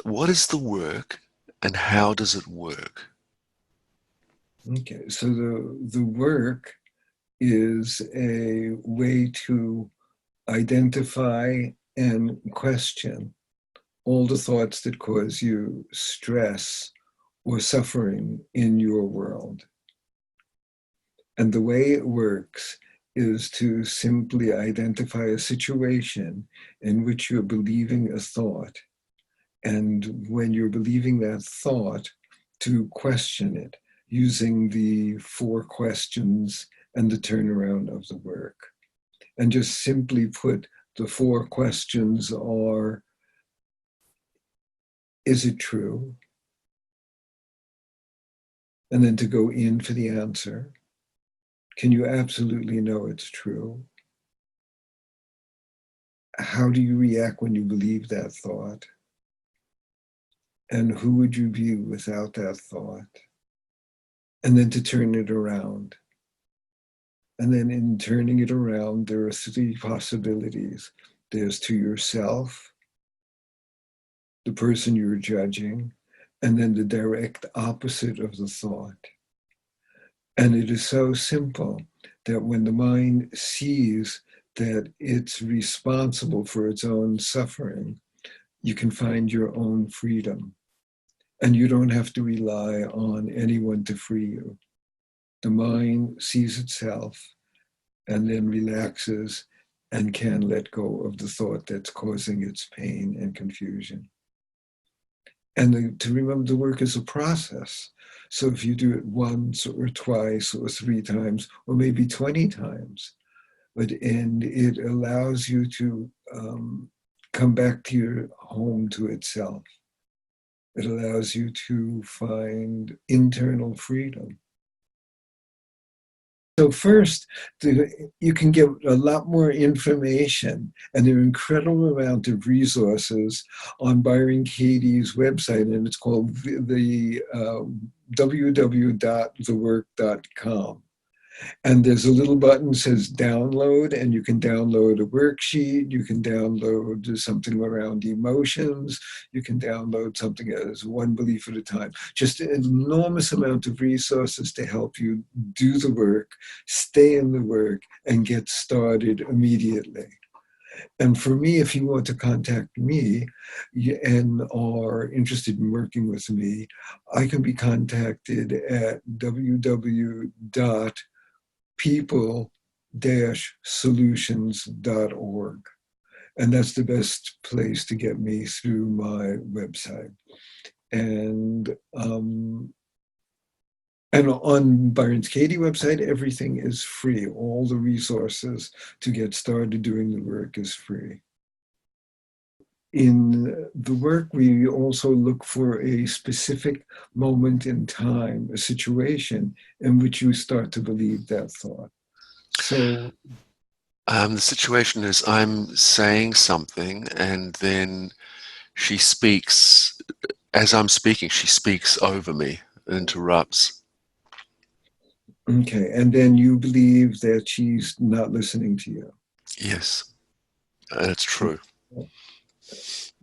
what is the work and how does it work? Okay, so the work is a way to identify and question all the thoughts that cause you stress or suffering in your world. And the way it works is to simply identify a situation in which you're believing a thought. And when you're believing that thought, to question it using the 4 questions and the turnaround of the work. And just simply put, the 4 questions are: is it true? And then to go in for the answer. Can you absolutely know it's true? How do you react when you believe that thought? And who would you be without that thought? And then to turn it around. And then in turning it around, there are 3 possibilities. There's to yourself, the person you're judging, and then the direct opposite of the thought. And it is so simple that when the mind sees that it's responsible for its own suffering, you can find your own freedom. And you don't have to rely on anyone to free you. The mind sees itself and then relaxes and can let go of the thought that's causing its pain and confusion. And to remember, the work is a process. So if you do it once or twice or 3 times or maybe 20 times, and it allows you to come back to your home, to itself. It allows you to find internal freedom. So first, you can get a lot more information, and there are incredible amount of resources on Byron Katie's website, and it's called the www.thework.com. And there's a little button that says download, and you can download a worksheet, you can download something around emotions, you can download something as one belief at a time. Just an enormous amount of resources to help you do the work, stay in the work, and get started immediately. And for me, if you want to contact me and are interested in working with me, I can be contacted at people-solutions.org. And that's the best place to get me through my website. And on Byron's Katie website, everything is free. All the resources to get started doing the work is free. In the work, we also look for a specific moment in time, a situation in which you start to believe that thought. So The situation is I'm saying something and then she speaks, as I'm speaking, she speaks over me, interrupts. okay, and then you believe that she's not listening to you. Yes, that's true.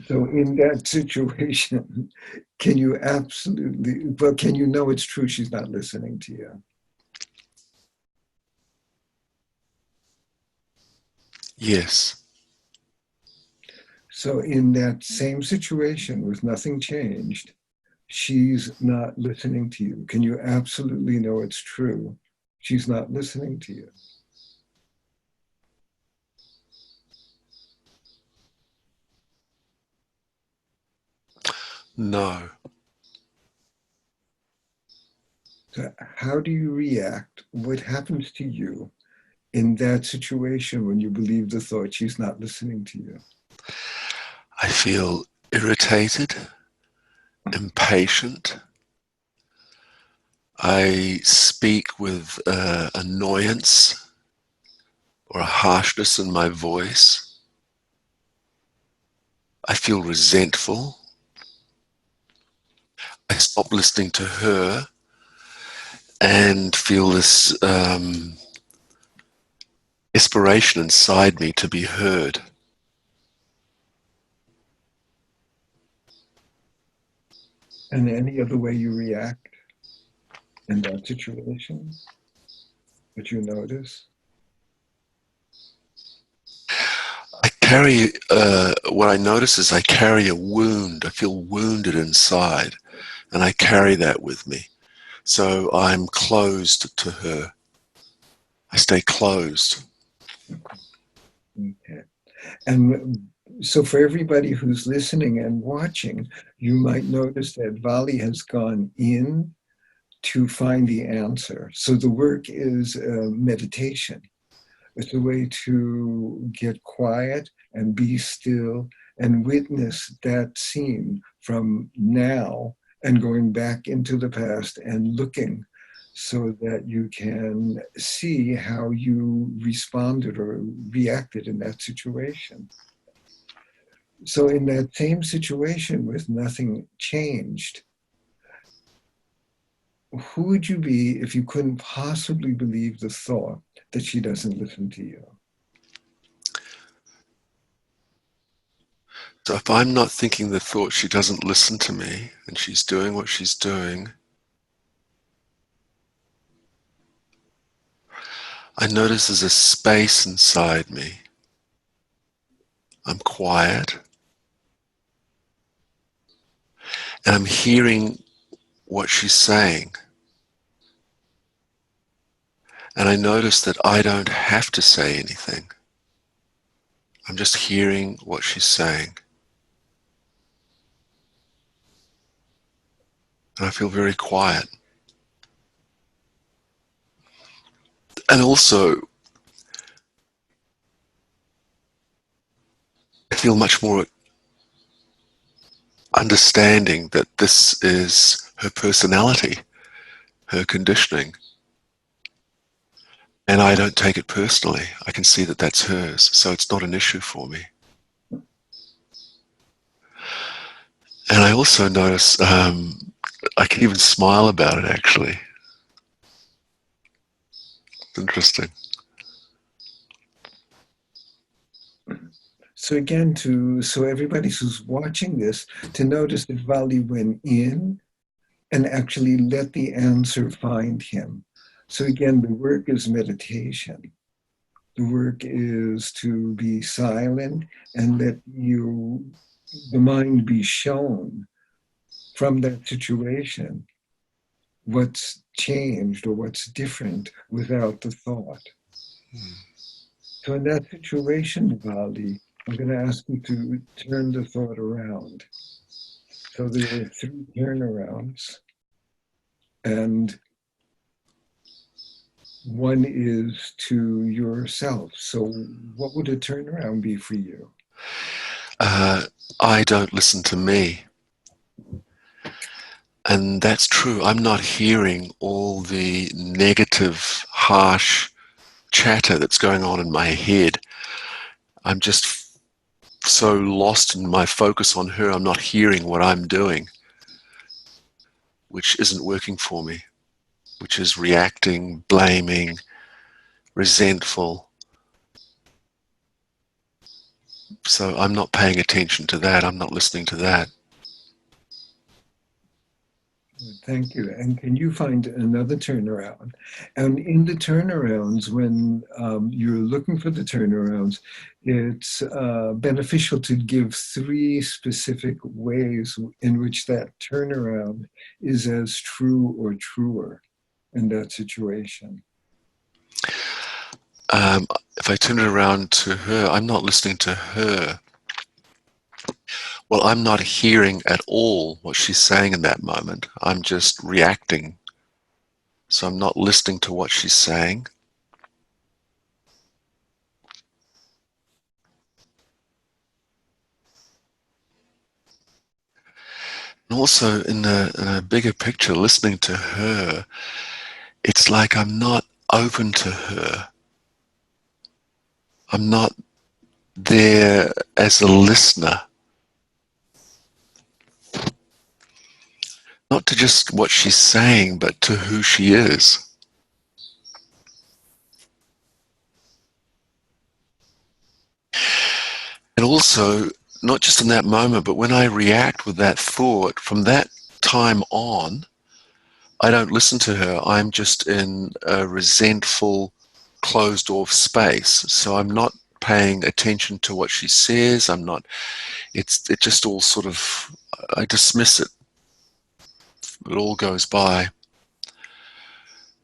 So in that situation, can you absolutely, well, can you know it's true she's not listening to you? Yes, So in that same situation with nothing changed, she's not listening to you. Can you absolutely know it's true she's not listening to you? no. So how do you react? What happens to you in that situation when you believe the thought she's not listening to you? I feel irritated, impatient. I speak with annoyance or a harshness in my voice. I feel resentful. I stop listening to her and feel this inspiration inside me to be heard. And any other way you react in that situation that you notice? I carry, what I notice is I carry a wound. I feel wounded inside, and I carry that with me. So I'm closed to her. I stay closed. Okay. And so for everybody who's listening and watching, you might notice that Vali has gone in to find the answer. So the work is meditation. It's a way to get quiet and be still and witness that scene from now and going back into the past and looking so that you can see how you responded or reacted in that situation. So, in that same situation with nothing changed, who would you be if you couldn't possibly believe the thought that she doesn't listen to you? So if I'm not thinking the thought she doesn't listen to me and she's doing what she's doing, I notice there's a space inside me. I'm quiet and I'm hearing what she's saying. And I notice that I don't have to say anything. I'm just hearing what she's saying. And I feel very quiet. And also, I feel much more understanding that this is her personality, her conditioning. And I don't take it personally. I can see that that's hers, so it's not an issue for me. And I also notice I can even smile about it, actually. It's interesting. So again, so everybody who's watching this, to notice that Vali went in and actually let the answer find him. So again, the work is meditation. The work is to be silent and let the mind be shown from that situation what's changed or what's different without the thought. So in that situation, Vali, I'm going to ask you to turn the thought around. So there are 3 turnarounds, and one is to yourself. So what would a turnaround be for you? I don't listen to me. And that's true. I'm not hearing all the negative, harsh chatter that's going on in my head. I'm just so lost in my focus on her, I'm not hearing what I'm doing, which isn't working for me, which is reacting, blaming, resentful. So I'm not paying attention to that. I'm not listening to that. Thank you. And can you find another turnaround? And in the turnarounds, when you're looking for the turnarounds, it's beneficial to give 3 specific ways in which that turnaround is as true or truer in that situation. If I turn it around to her, I'm not listening to her. Well, I'm not hearing at all what she's saying in that moment. I'm just reacting. So I'm not listening to what she's saying. And also in a bigger picture, listening to her, it's like I'm not open to her. I'm not there as a listener. Not to just what she's saying, but to who she is. And also, not just in that moment, but when I react with that thought, from that time on, I don't listen to her. I'm just in a resentful, closed off space. So I'm not paying attention to what she says. I'm not, it just all sort of, I dismiss it. It all goes by.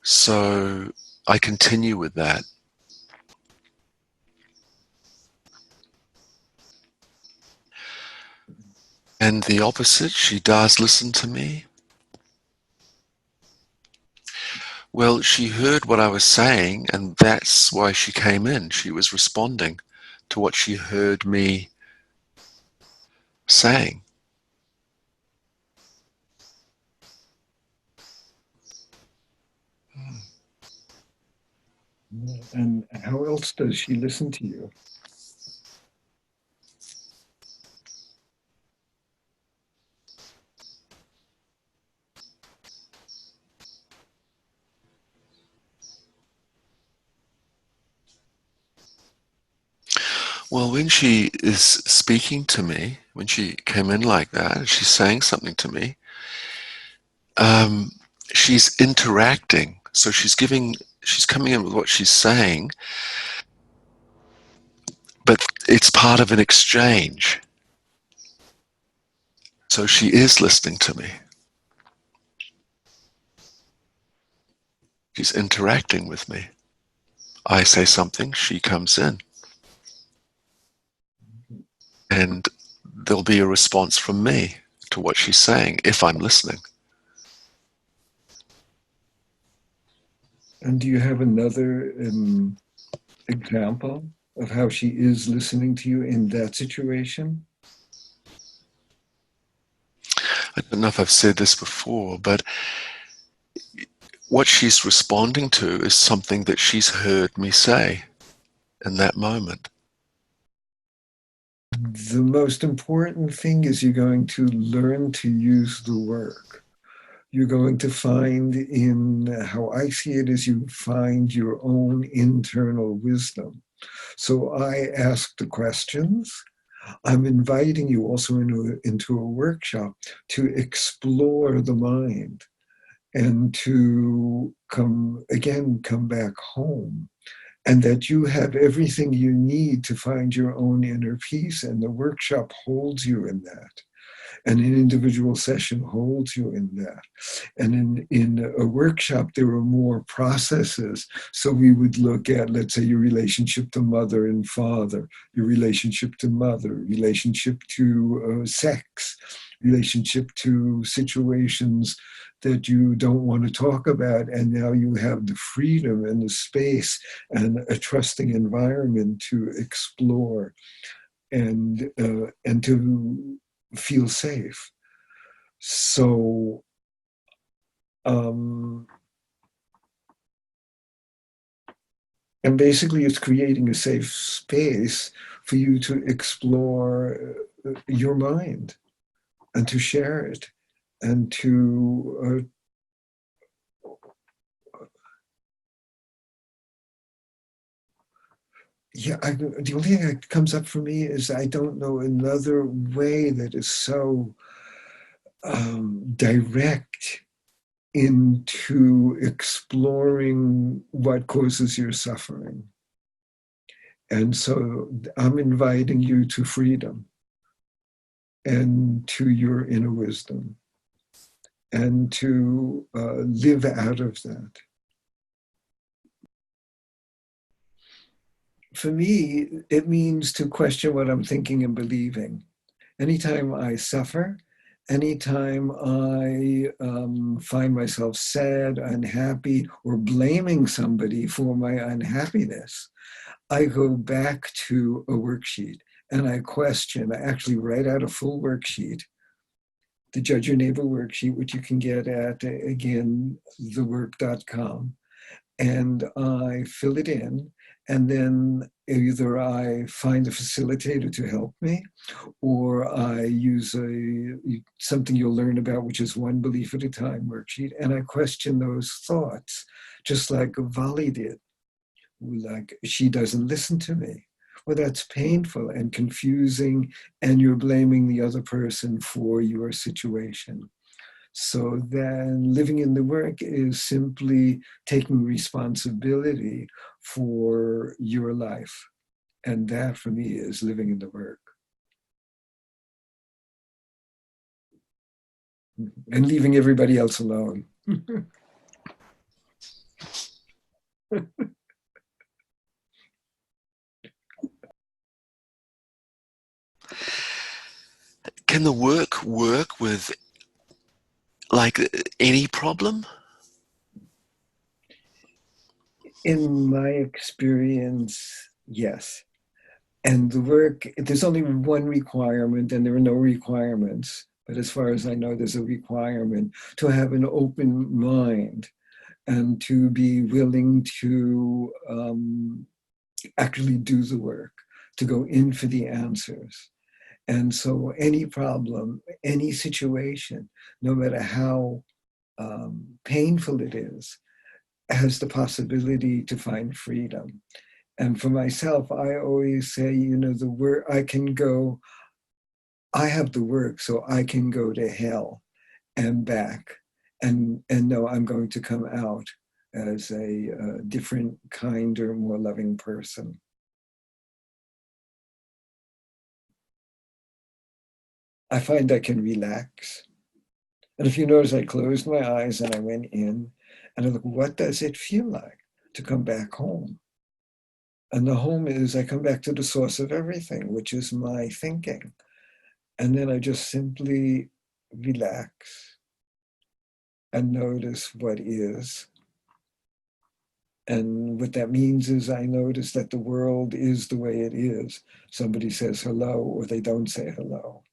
So I continue with that. And the opposite, she does listen to me. Well, she heard what I was saying, and that's why she came in. She was responding to what she heard me saying. And how else does she listen to you? Well, when she is speaking to me, when she came in like that, and she's saying something to me, um, she's interacting. So she's coming in with what she's saying, but it's part of an exchange. So she is listening to me. She's interacting with me. I say something, she comes in. And there'll be a response from me to what she's saying if I'm listening. And do you have another example of how she is listening to you in that situation? I don't know if I've said this before, but what she's responding to is something that she's heard me say in that moment. The most important thing is you're going to learn to use the work. You're going to find, in how I see it, is you find your own internal wisdom. So I ask the questions. I'm inviting you also into a workshop to explore the mind and to come back home, and that you have everything you need to find your own inner peace. And the workshop holds you in that. And an individual session holds you in that. And in a workshop, there are more processes. So we would look at, let's say, your relationship to mother and father, your relationship to mother, relationship to sex, relationship to situations that you don't want to talk about. And now you have the freedom and the space and a trusting environment to explore and to feel safe. So and basically it's creating a safe space for you to explore your mind and to share it and to the only thing that comes up for me is I don't know another way that is so direct into exploring what causes your suffering. And so I'm inviting you to freedom and to your inner wisdom and to live out of that. For me, it means to question what I'm thinking and believing. Anytime I suffer, anytime I find myself sad, unhappy, or blaming somebody for my unhappiness, I go back to a worksheet and I question. I actually write out a full worksheet, the Judge Your Neighbor worksheet, which you can get at, again, thework.com. And I fill it in, and then either I find a facilitator to help me, or I use something you'll learn about, which is One Belief at a Time worksheet, and I question those thoughts, just like Vali did. Like, she doesn't listen to me. Well, that's painful and confusing, and you're blaming the other person for your situation. So then living in the work is simply taking responsibility for your life. And that for me is living in the work. And leaving everybody else alone. Can the work with like any problem? In my experience, yes. And the work, there's only one requirement, and there are no requirements. But as far as I know, there's a requirement to have an open mind and to be willing to actually do the work, to go in for the answers. And so any problem, any situation, no matter how painful it is, has the possibility to find freedom. And for myself, I always say, you know, the work I can go, I have the work, so I can go to hell and back, and know I'm going to come out as a different, kinder, more loving person. I find I can relax. And if you notice, I closed my eyes and I went in and I look, what does it feel like to come back home? And the home is, I come back to the source of everything, which is my thinking. And then I just simply relax and notice what is. And what that means is I notice that the world is the way it is. Somebody says hello or they don't say hello,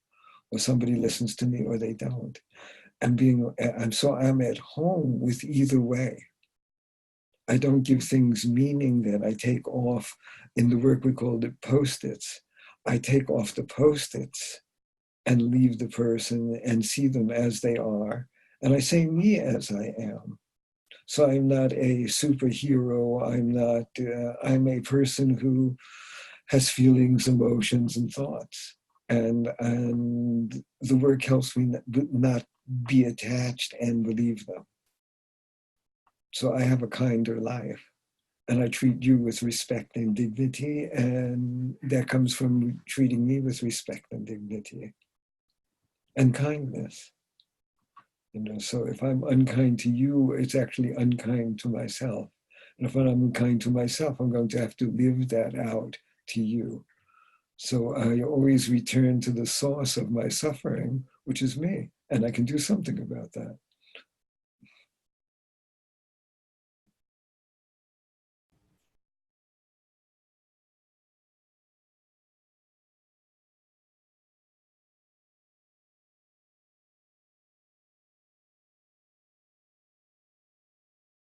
or somebody listens to me or they don't. I'm at home with either way. I don't give things meaning that I take off. In the work we called it post-its. I take off the post-its and leave the person and see them as they are. And I say me as I am. So I'm not a superhero. I'm a person who has feelings, emotions, and thoughts. And the work helps me not be attached and believe them. So I have a kinder life. And I treat you with respect and dignity. And that comes from treating me with respect and dignity and kindness. You know, so if I'm unkind to you, it's actually unkind to myself. And if I'm unkind to myself, I'm going to have to live that out to you. So I always return to the source of my suffering, which is me, and I can do something about that.